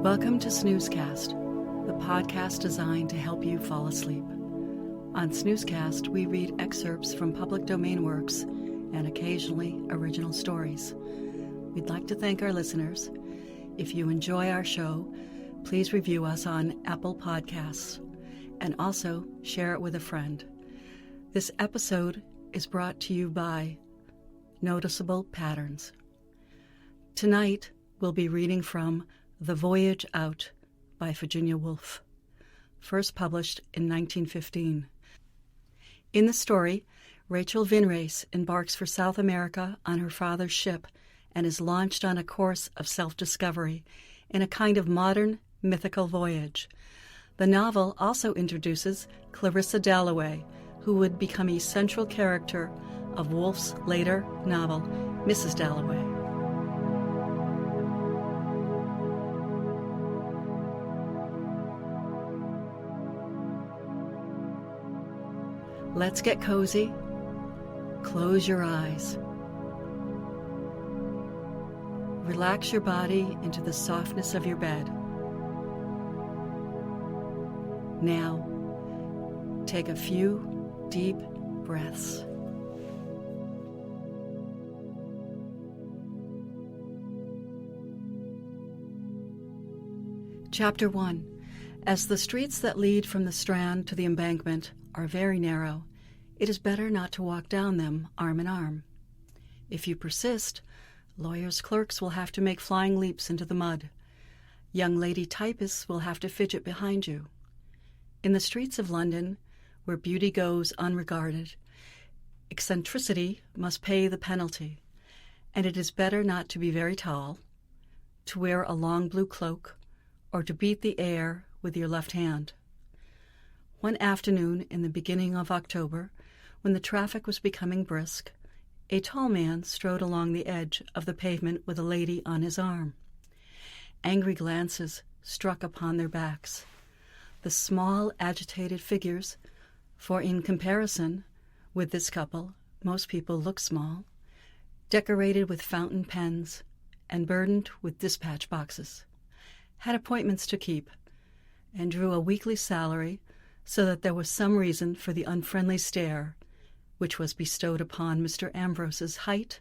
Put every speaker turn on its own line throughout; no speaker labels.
Welcome to Snoozecast, the podcast designed to help you fall asleep. On Snoozecast, we read excerpts from public domain works and occasionally original stories. We'd like to thank our listeners. If you enjoy our show, please review us on Apple Podcasts and also share it with a friend. This episode is brought to you by Noticeable Patterns. Tonight, we'll be reading from The Voyage Out by Virginia Woolf, first published in 1915. In the story, Rachel Vinrace embarks for South America on her father's ship and is launched on a course of self-discovery in a kind of modern mythical voyage. The novel also introduces Clarissa Dalloway, who would become a central character of Woolf's later novel, Mrs. Dalloway. Let's get cozy. Close your eyes. Relax your body into the softness of your bed. Now, take a few deep breaths. Chapter 1. As the streets that lead from the Strand to the Embankment are very narrow, it is better not to walk down them arm in arm. If you persist, lawyers' clerks will have to make flying leaps into the mud. Young lady typists will have to fidget behind you. In the streets of London, where beauty goes unregarded, eccentricity must pay the penalty, and it is better not to be very tall, to wear a long blue cloak, or to beat the air with your left hand. One afternoon in the beginning of October, when the traffic was becoming brisk, a tall man strode along the edge of the pavement with a lady on his arm. Angry glances struck upon their backs. The small, agitated figures, for in comparison with this couple, most people look small, decorated with fountain pens and burdened with dispatch boxes, had appointments to keep, and drew a weekly salary so that there was some reason for the unfriendly stare which was bestowed upon Mr. Ambrose's height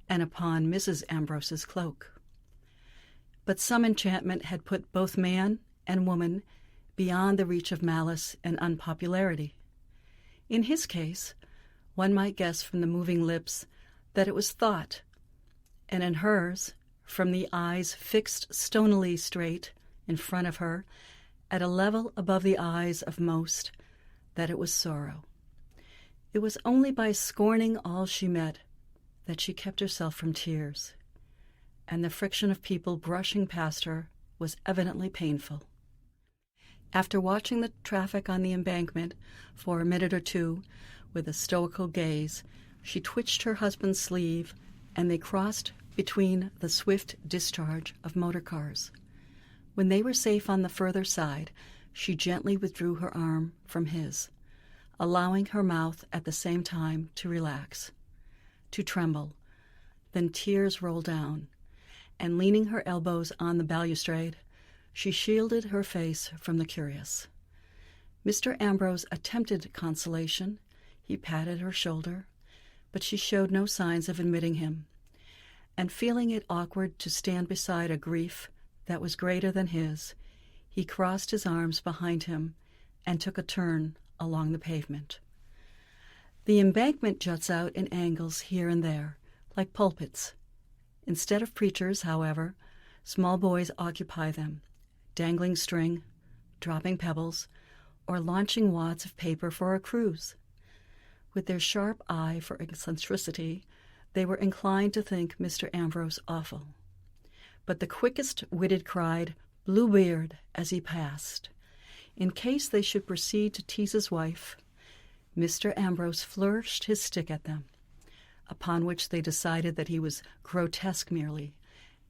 and upon Mrs. Ambrose's cloak. But some enchantment had put both man and woman beyond the reach of malice and unpopularity. In his case, one might guess from the moving lips that it was thought, and in hers, from the eyes fixed stonily straight in front of her, at a level above the eyes of most, that it was sorrow. It was only by scorning all she met that she kept herself from tears, and the friction of people brushing past her was evidently painful. After watching the traffic on the Embankment for a minute or two with a stoical gaze, she twitched her husband's sleeve, and they crossed between the swift discharge of motor cars. When they were safe on the further side, she gently withdrew her arm from his, allowing her mouth at the same time to relax, to tremble. Then tears rolled down, and leaning her elbows on the balustrade, she shielded her face from the curious. Mr. Ambrose attempted consolation. He patted her shoulder, but she showed no signs of admitting him, and feeling it awkward to stand beside a grief that was greater than his, he crossed his arms behind him and took a turn along the pavement. The Embankment juts out in angles here and there, like pulpits. Instead of preachers, however, small boys occupy them, dangling string, dropping pebbles, or launching wads of paper for a cruise. With their sharp eye for eccentricity, they were inclined to think Mr. Ambrose awful. but the quickest-witted cried, "Bluebeard," as he passed. In case they should proceed to tease his wife, Mr. Ambrose flourished his stick at them, upon which they decided that he was grotesque merely,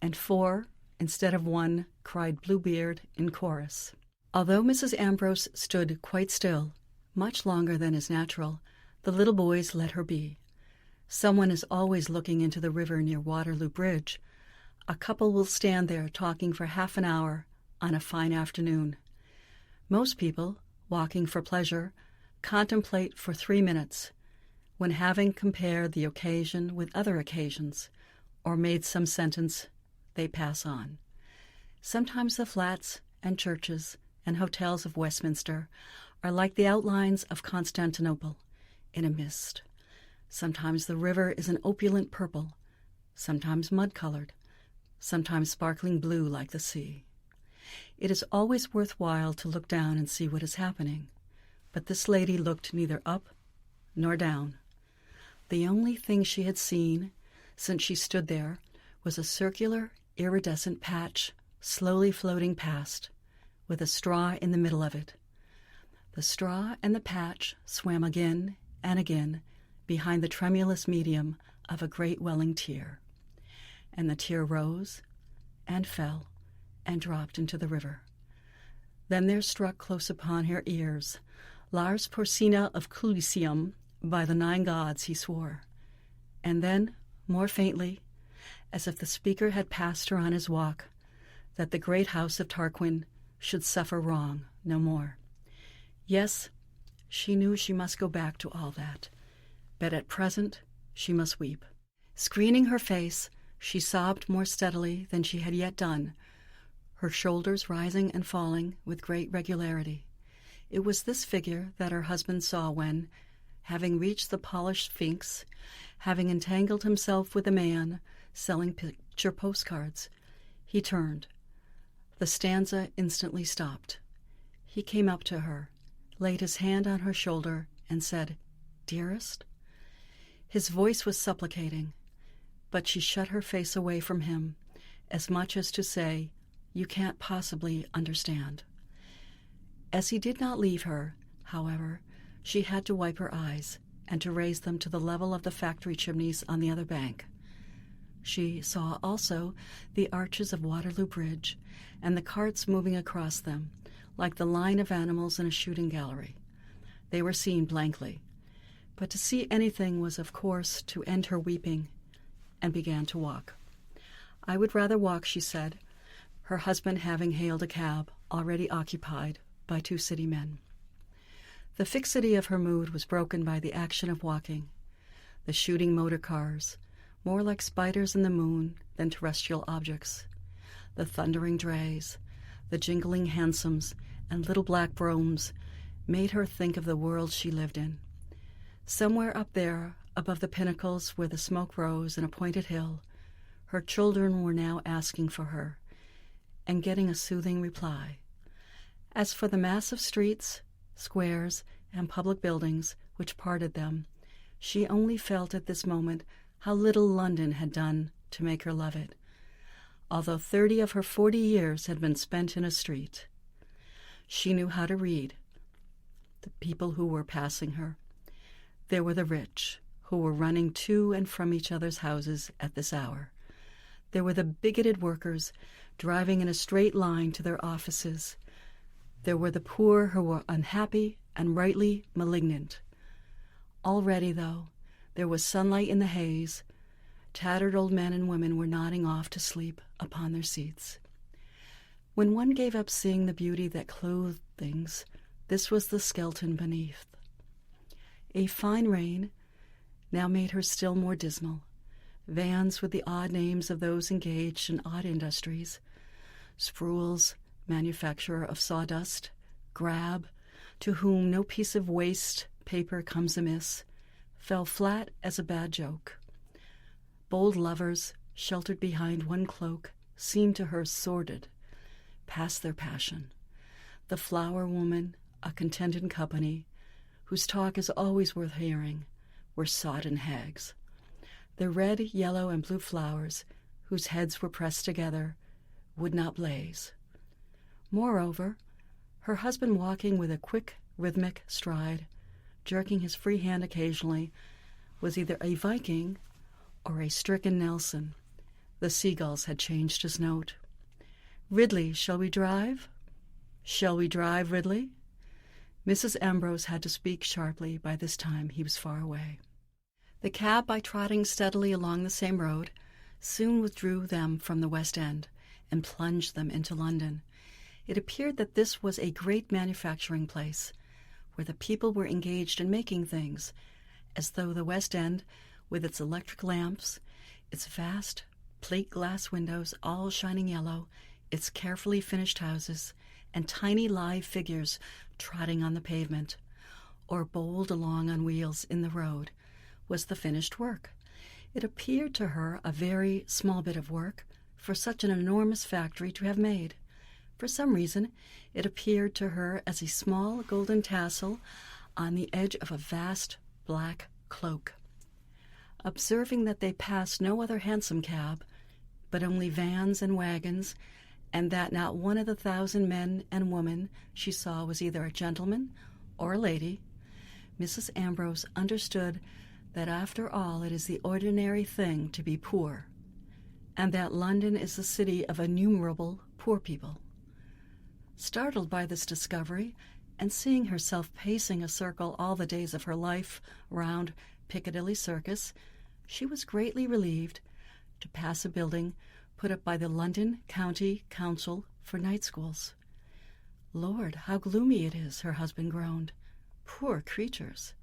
and 4, instead of 1, cried "Bluebeard" in chorus. Although Mrs. Ambrose stood quite still, much longer than is natural, the little boys let her be. Someone is always looking into the river near Waterloo Bridge. A couple will stand there talking for half an hour on a fine afternoon. Most people, walking for pleasure, contemplate for 3 minutes, when having compared the occasion with other occasions, or made some sentence, they pass on. Sometimes the flats and churches and hotels of Westminster are like the outlines of Constantinople in a mist. Sometimes the river is an opulent purple, sometimes mud-colored, sometimes sparkling blue like the sea. It is always worthwhile to look down and see what is happening, but this lady looked neither up nor down. The only thing she had seen since she stood there was a circular, iridescent patch slowly floating past, with a straw in the middle of it. The straw and the patch swam again and again behind the tremulous medium of a great welling tear, and the tear rose and fell and dropped into the river. Then there struck close upon her ears, "Lars Porsena of Clusium, by the 9 gods," he swore. And then, more faintly, as if the speaker had passed her on his walk, that the great house of Tarquin should suffer wrong no more. Yes, she knew she must go back to all that, but at present she must weep. Screening her face, she sobbed more steadily than she had yet done, her shoulders rising and falling with great regularity. It was this figure that her husband saw when, having reached the polished Sphinx, having entangled himself with a man selling picture postcards, he turned. The stanza instantly stopped. He came up to her, laid his hand on her shoulder, and said, "Dearest?" His voice was supplicating, but she shut her face away from him, as much as to say, "You can't possibly understand." As he did not leave her, however, she had to wipe her eyes and to raise them to the level of the factory chimneys on the other bank. She saw also the arches of Waterloo Bridge and the carts moving across them, like the line of animals in a shooting gallery. They were seen blankly, but to see anything was, of course, to end her weeping, and began to walk. "I would rather walk," she said, her husband having hailed a cab already occupied by 2 city men. The fixity of her mood was broken by the action of walking. The shooting motor cars, more like spiders in the moon than terrestrial objects, the thundering drays, the jingling hansoms, and little black broughams made her think of the world she lived in. Somewhere up there, above the pinnacles where the smoke rose in a pointed hill, her children were now asking for her, and getting a soothing reply. As for the mass of streets, squares, and public buildings which parted them, she only felt at this moment how little London had done to make her love it, although 30 of her 40 years had been spent in a street. She knew how to read the people who were passing her. There were the rich, who were running to and from each other's houses at this hour. There were the bigoted workers driving in a straight line to their offices. There were the poor who were unhappy and rightly malignant. Already, though, there was sunlight in the haze. Tattered old men and women were nodding off to sleep upon their seats. When one gave up seeing the beauty that clothed things, this was the skeleton beneath. A fine rain now made her still more dismal. Vans with the odd names of those engaged in odd industries, Spruill's, manufacturer of sawdust, Grab, to whom no piece of waste paper comes amiss, fell flat as a bad joke. Bold lovers, sheltered behind one cloak, seemed to her sordid, past their passion. The flower woman, a contented company, whose talk is always worth hearing, were sodden hags. The red, yellow, and blue flowers, whose heads were pressed together, would not blaze. Moreover, her husband, walking with a quick, rhythmic stride, jerking his free hand occasionally, was either a Viking or a stricken Nelson. The seagulls had changed his note. "Ridley, shall we drive? Shall we drive, Ridley?" Mrs. Ambrose had to speak sharply. By this time he was far away. The cab, by trotting steadily along the same road, soon withdrew them from the West End and plunged them into London. It appeared that this was a great manufacturing place, where the people were engaged in making things, as though the West End, with its electric lamps, its vast plate glass windows all shining yellow, its carefully finished houses, and tiny live figures trotting on the pavement, or bowled along on wheels in the road, was the finished work. It appeared to her a very small bit of work for such an enormous factory to have made. For some reason, it appeared to her as a small golden tassel on the edge of a vast black cloak. Observing that they passed no other hansom cab, but only vans and wagons, and that not one of the 1,000 men and women she saw was either a gentleman or a lady, Mrs. Ambrose understood that after all it is the ordinary thing to be poor, and that London is the city of innumerable poor people. Startled by this discovery, and seeing herself pacing a circle all the days of her life round Piccadilly Circus, she was greatly relieved to pass a building put up by the London County Council for night schools. "Lord, how gloomy it is," her husband groaned. "Poor creatures."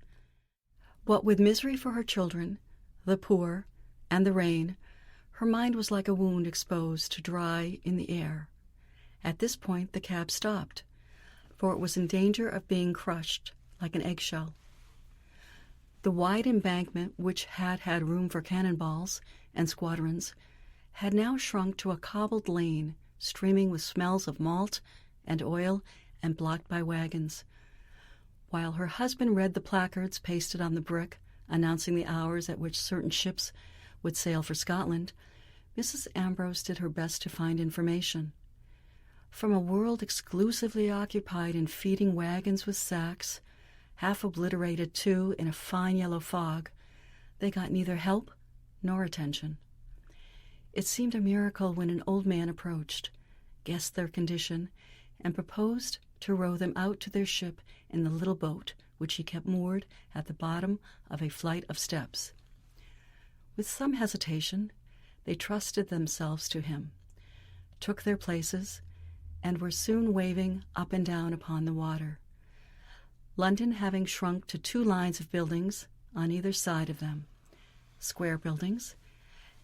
What with misery for her children, the poor, and the rain, her mind was like a wound exposed to dry in the air. At this point the cab stopped, for it was in danger of being crushed like an eggshell. The wide embankment, which had had room for cannonballs and squadrons, had now shrunk to a cobbled lane, streaming with smells of malt and oil and blocked by wagons. While her husband read the placards pasted on the brick announcing the hours at which certain ships would sail for Scotland, Mrs. Ambrose did her best to find information. From a world exclusively occupied in feeding wagons with sacks, half obliterated too in a fine yellow fog, they got neither help nor attention. It seemed a miracle when an old man approached, guessed their condition, and proposed to row them out to their ship in the little boat which he kept moored at the bottom of a flight of steps. With some hesitation, they trusted themselves to him, took their places, and were soon waving up and down upon the water, London having shrunk to 2 lines of buildings on either side of them, square buildings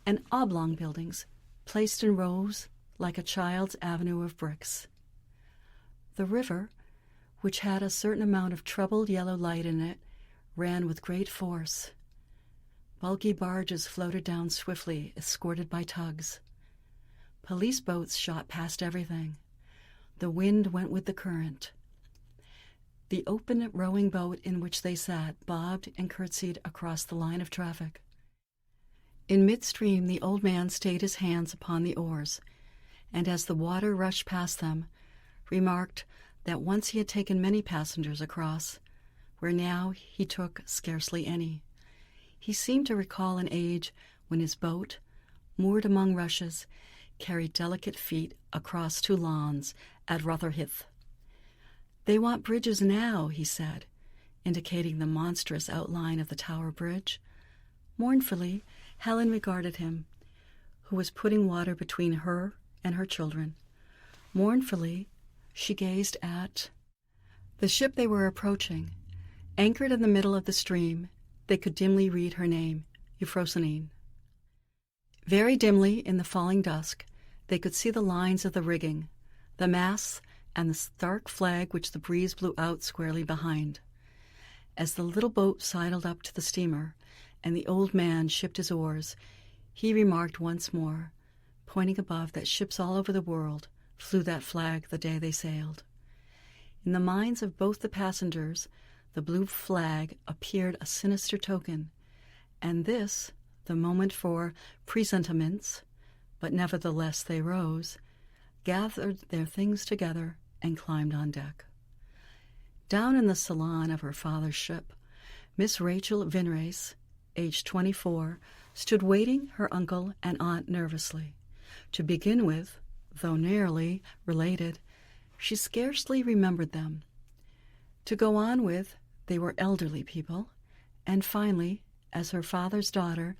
and oblong buildings placed in rows like a child's avenue of bricks. The river, which had a certain amount of troubled yellow light in it, ran with great force. Bulky barges floated down swiftly, escorted by tugs. Police boats shot past everything. The wind went with the current. The open rowing boat in which they sat bobbed and curtsied across the line of traffic. In midstream the old man stayed his hands upon the oars, and as the water rushed past them, remarked that once he had taken many passengers across, where now he took scarcely any. He seemed to recall an age when his boat, moored among rushes, carried delicate feet across 2 lawns at Rotherhithe. "They want bridges now," he said, indicating the monstrous outline of the Tower Bridge. Mournfully, Helen regarded him, who was putting water between her and her children. Mournfully, she gazed at the ship they were approaching. Anchored in the middle of the stream, they could dimly read her name, Euphrosyne. Very dimly, in the falling dusk, they could see the lines of the rigging, the masts, and the stark flag which the breeze blew out squarely behind. As the little boat sidled up to the steamer, and the old man shipped his oars, he remarked once more, pointing above, that ships all over the world flew that flag the day they sailed. In the minds of both the passengers, the blue flag appeared a sinister token, and this, the moment for presentiments, but nevertheless they rose, gathered their things together, and climbed on deck. Down in the salon of her father's ship, Miss Rachel Vinrace, aged 24, stood waiting her uncle and aunt nervously. To begin with, though nearly related, she scarcely remembered them. To go on with, they were elderly people, and finally, as her father's daughter,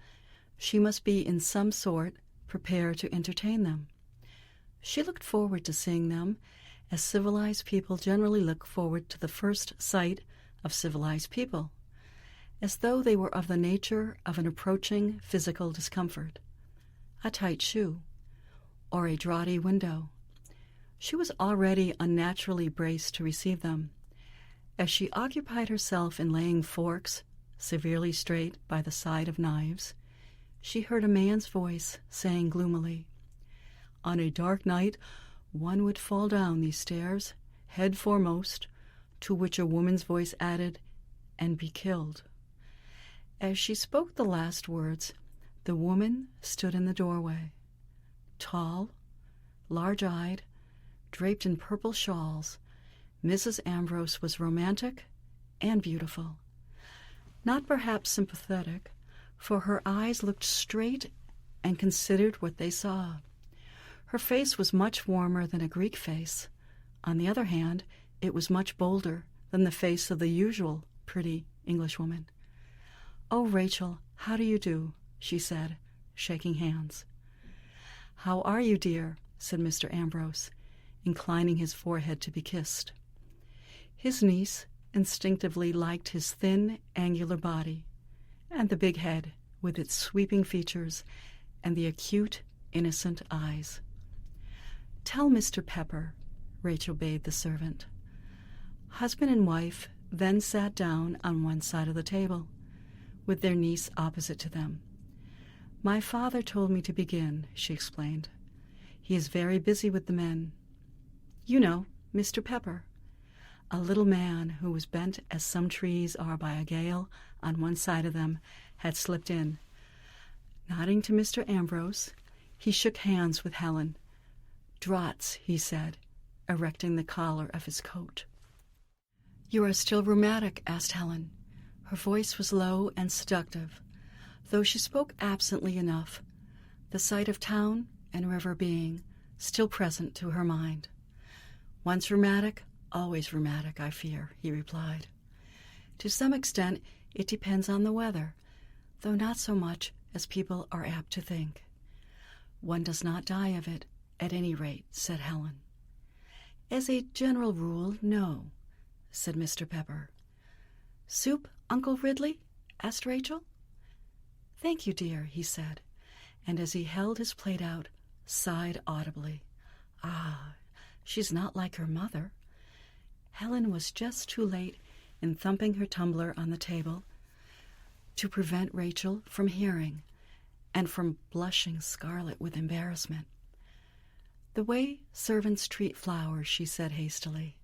she must be in some sort prepared to entertain them. She looked forward to seeing them, as civilized people generally look forward to the first sight of civilized people, as though they were of the nature of an approaching physical discomfort. A tight shoe, or a draughty window. She was already unnaturally braced to receive them. As she occupied herself in laying forks, severely straight by the side of knives, she heard a man's voice saying gloomily, "On a dark night, one would fall down these stairs, head foremost," to which a woman's voice added, "and be killed." As she spoke the last words, the woman stood in the doorway. Tall, large-eyed, draped in purple shawls, Mrs. Ambrose was romantic and beautiful. Not perhaps sympathetic, for her eyes looked straight and considered what they saw. Her face was much warmer than a Greek face. On the other hand, it was much bolder than the face of the usual pretty Englishwoman. "Oh, Rachel, how do you do?" she said, shaking hands. "How are you, dear?" said Mr. Ambrose, inclining his forehead to be kissed. His niece instinctively liked his thin, angular body, and the big head with its sweeping features and the acute, innocent eyes. "Tell Mr. Pepper," Rachel bade the servant. Husband and wife then sat down on one side of the table, with their niece opposite to them. "My father told me to begin," she explained. "He is very busy with the men. You know, Mr. Pepper." A little man who was bent as some trees are by a gale on one side of them had slipped in. Nodding to Mr. Ambrose, he shook hands with Helen. "Draughts," he said, erecting the collar of his coat. "You are still rheumatic?" asked Helen. Her voice was low and seductive, though she spoke absently enough, the sight of town and river being still present to her mind. "Once rheumatic, always rheumatic, I fear," he replied. "To some extent it depends on the weather, though not so much as people are apt to think. One does not die of it, at any rate," said Helen. "As a general rule, no," said Mr. Pepper. "Soup, Uncle Ridley?" asked Rachel. "Thank you, dear," he said, and as he held his plate out, sighed audibly. "Ah, she's not like her mother." Helen was just too late in thumping her tumbler on the table to prevent Rachel from hearing, and from blushing scarlet with embarrassment. "The way servants treat flowers," she said hastily.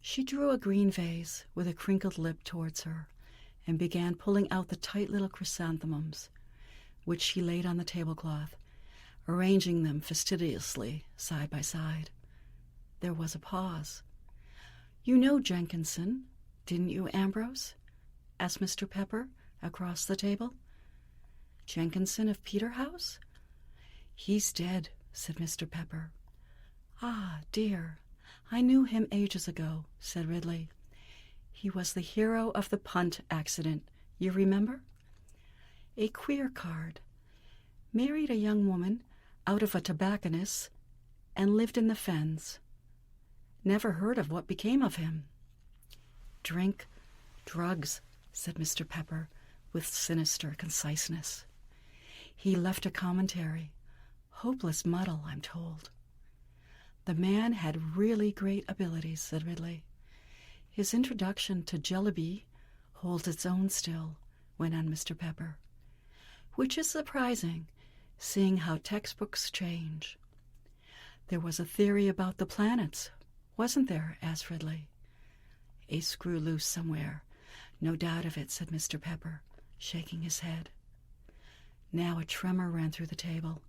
She drew a green vase with a crinkled lip towards her, and began pulling out the tight little chrysanthemums, which she laid on the tablecloth, arranging them fastidiously side by side. There was a pause. "You know Jenkinson, didn't you, Ambrose?" asked Mr. Pepper across the table. "Jenkinson of Peterhouse?" "He's dead," said Mr. Pepper. "Ah, dear, I knew him ages ago," said Ridley. "He was the hero of the punt accident, you remember? A queer card. Married a young woman out of a tobacconist's and lived in the fens. Never heard of what became of him." "Drink, drugs," said Mr. Pepper with sinister conciseness. "He left a commentary. Hopeless muddle, I'm told." "The man had really great abilities," said Ridley. "His introduction to Jellyby holds its own still," went on Mr. Pepper. "Which is surprising, seeing how textbooks change." "There was a theory about the planets, wasn't there?" asked Ridley. "A screw loose somewhere, no doubt of it," said Mr. Pepper, shaking his head. Now a tremor ran through the table,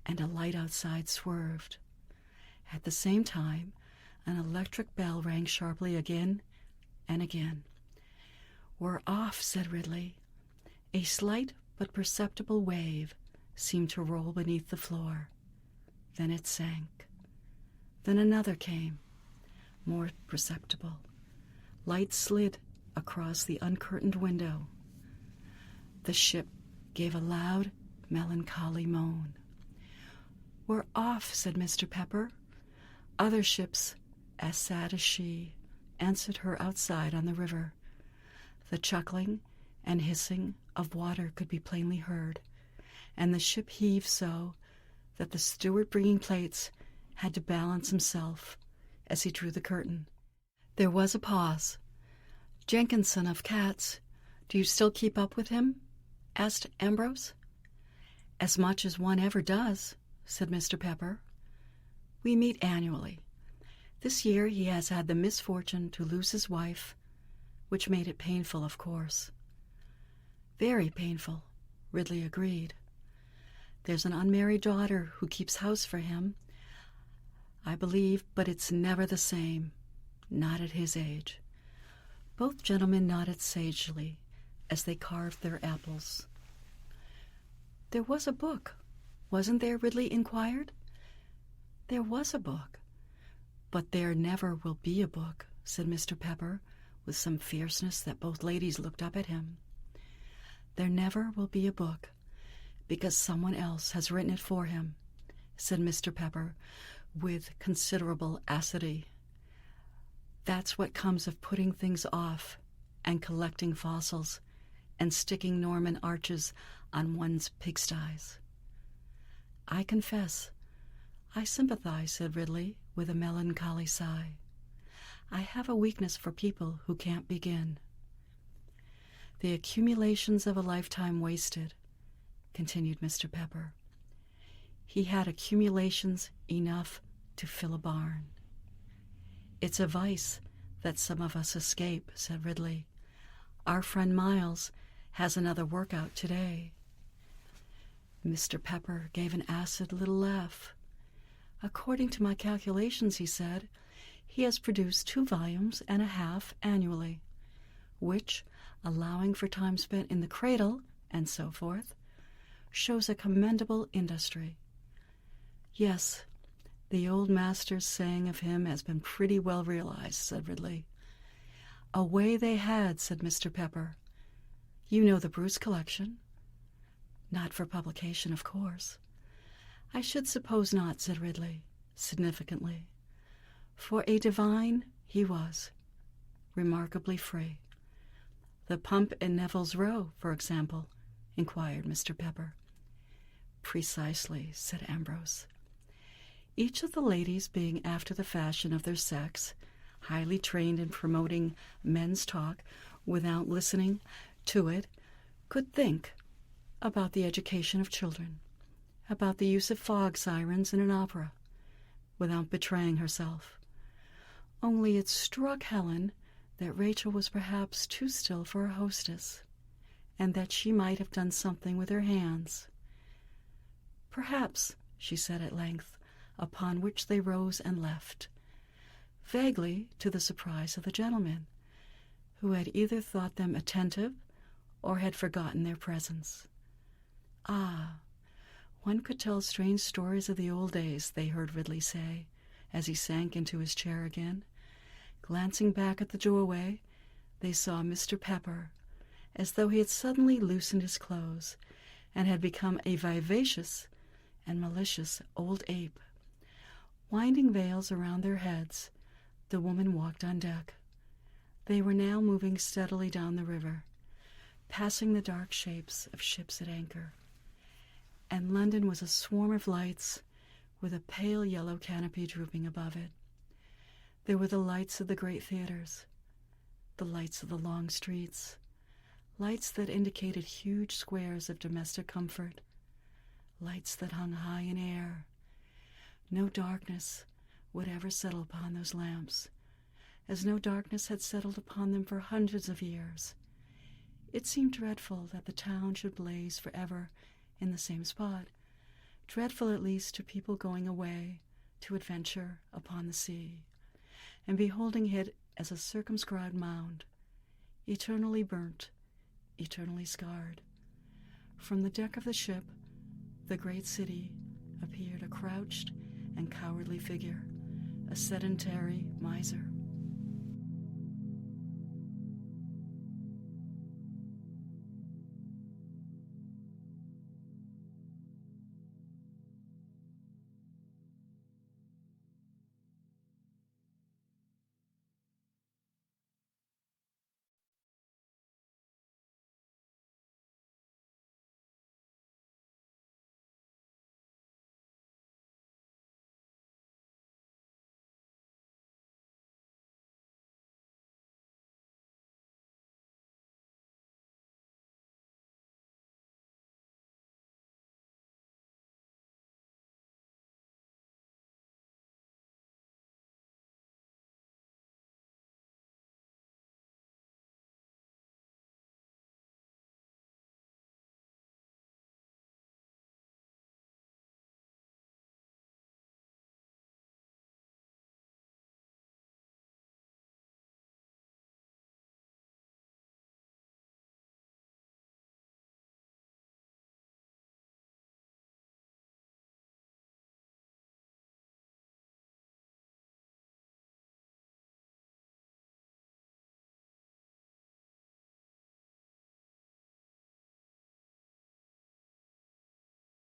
and a light outside swerved. At the same time, an electric bell rang sharply again and again. "We're off," said Ridley. A slight but perceptible wave seemed to roll beneath the floor. Then it sank. Then another came, more perceptible. Light slid across the uncurtained window. The ship gave a loud, melancholy moan. "We're off," said Mr. Pepper. Other ships, as sad as she, answered her outside on the river. The chuckling and hissing of water could be plainly heard, and the ship heaved so that the steward bringing plates had to balance himself as he drew the curtain. There was a pause. "Jenkinson of Cats, do you still keep up with him?" asked Ambrose. "As much as one ever does," said Mr. Pepper. "We meet annually. This year he has had the misfortune to lose his wife, which made it painful, of course." "Very painful," Ridley agreed. "There's an unmarried daughter who keeps house for him, I believe, but it's never the same, not at his age." Both gentlemen nodded sagely as they carved their apples. "There was a book, wasn't there?" Ridley inquired. "There was a book, but there never will be a book," said Mr. Pepper, with some fierceness that both ladies looked up at him. "There never will be a book, because someone else has written it for him," said Mr. Pepper, with considerable acidity. "That's what comes of putting things off and collecting fossils and sticking Norman arches on one's pigsties." "I confess I sympathize," said Ridley, with a melancholy sigh. "I have a weakness for people who can't begin." "The accumulations of a lifetime wasted," continued Mr. Pepper. "He had accumulations enough to fill a barn." "It's a vice that some of us escape," said Ridley. "Our friend Miles has another workout today." Mr. Pepper gave an acid little laugh. "According to my calculations," he said, "he has produced 2 volumes and a half annually, which, allowing for time spent in the cradle and so forth, shows a commendable industry." "Yes, the old master's saying of him has been pretty well realized," said Ridley. "A way they had," said Mr. Pepper. "You know the Bruce collection?" "Not for publication, of course." "I should suppose not," said Ridley, significantly. "For a divine he was, remarkably free." "The pump in Neville's Row, for example?" inquired Mr. Pepper. "Precisely," said Ambrose. Each of the ladies, being after the fashion of their sex, highly trained in promoting men's talk without listening to it, could think about the education of children, about the use of fog sirens in an opera, without betraying herself. Only it struck Helen that Rachel was perhaps too still for a hostess, and that she might have done something with her hands. "Perhaps," she said at length, upon which they rose and left, vaguely to the surprise of the gentlemen, who had either thought them attentive or had forgotten their presence. "Ah, one could tell strange stories of the old days," they heard Ridley say, as he sank into his chair again. Glancing back at the doorway, they saw Mr. Pepper, as though he had suddenly loosened his clothes, and had become a vivacious and malicious old ape. Winding veils around their heads, the woman walked on deck. They were now moving steadily down the river, passing the dark shapes of ships at anchor, and London was a swarm of lights, with a pale yellow canopy drooping above it. There were the lights of the great theaters, the lights of the long streets, lights that indicated huge squares of domestic comfort, lights that hung high in air. No darkness would ever settle upon those lamps, as no darkness had settled upon them for hundreds of years. It seemed dreadful that the town should blaze forever in the same spot, dreadful at least to people going away to adventure upon the sea, and beholding it as a circumscribed mound, eternally burnt, eternally scarred. From the deck of the ship, the great city appeared a crouched and cowardly figure, a sedentary miser.